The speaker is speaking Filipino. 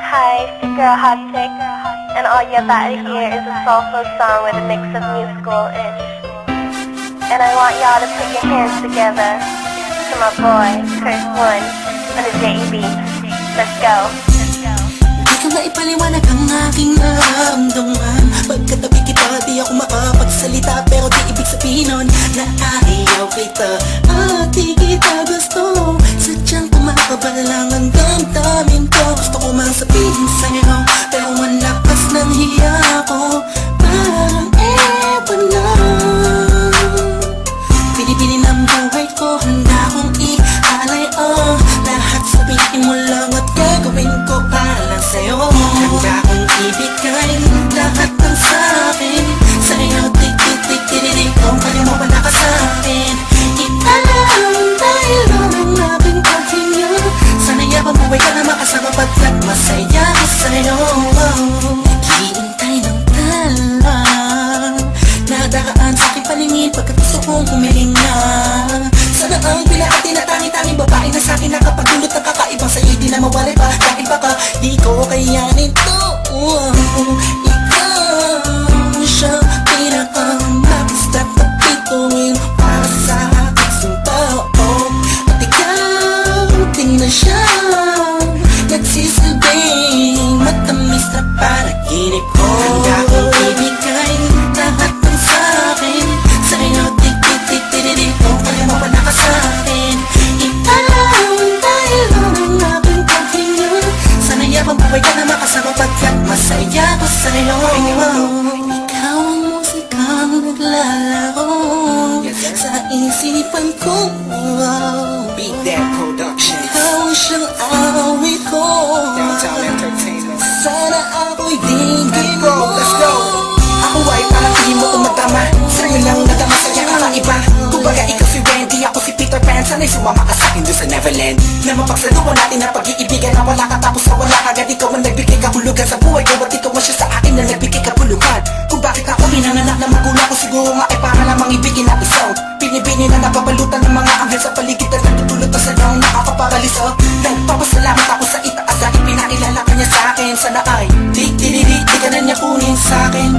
Hi, it's your girl Hotchick, and all you're about to hear is a soulful song with a mix of musical-ish. And I want y'all to put your hands together to my boy, Chris One, on the JB. Let's go. Di ko na ipaliwanag ang aking nararamdaman. Pagkatabi kita, di ako makapagsalita, pero di ibig sabihin nun na ayaw kita at di kita gusto. Sadyang kumakabalang ang damdamin ko. Gusto ko mang sabihin sa'yo, pero malakas ng hiya ko. Parang ewan lang. Pinipili ng buhay ko, handa kong ialay ang lahat. Sabihin mo lang at gagawin ko para sa'yo. Handa kong ibigay lahat ng sa'kin sa'yo. Tik-tik-tik-tik-tik, kung kaya mo wala ka sa'kin. Ialam dahil lang ang labing paghinga. Sana yabang buhay ka na makasama pagkat masaya ka sa'yo. Naghihintay ng talang nadakaan sa aking paningin pagkat gusto kong humihinga. Sana ang pinakati na tangi-tanging babae na sa'kin nakapagdulot ng kakaibang sa'yo di na mawalay pa. Dahil baka di ko kayanin to. Ikaw siya pinakamagis at napituin para sa aking sumpao. At ikaw din na siya nagsisilbing matamis na panaginip ko. Handa kong ibigay lahat ng sa'kin sa'yo. Tik-tik-tik-tik-tik, kung kaya mo pa ka sa'kin. Ialam dahil lang ang aking paghinga. Sana yabang buhay ka na makasama pagkat masaya ko sa'yo. Ikaw ang musikang naglalaro sa isipan ko. Beat That Productions, Ikaw siyang awit ko. Downtown Entertainment. Sana ako'y dinggin mo. Let's go. Ako ay parang hindi mo tumatama. Sa'yo lang nadama sa'yo ang iba. Kumbaga ikaw si Wendy, ako si Peter Pan. Sana'y sumama ka sa'kin doon sa Neverland. Na mapagsaluhan natin ang pag-iibigan na wala ka tapos na wala ka. Agad ikaw ang nagbigay kahulugan sa buhay ko. At ikaw ang siya sa akin na nagbigay kahulugan. Kung bakit ako pinanganak na magulang ko, siguro nga ay para lamang ibigin na isaw. Pinibini na napapalutan ng mga anghel sa paligid at nagtutulot na sadyang nakakaparalisa. Nagpapasalamat ako sa itaas dahil pinakilala ka niya sa'kin. Sana ay di ka na niya kunin sa'kin.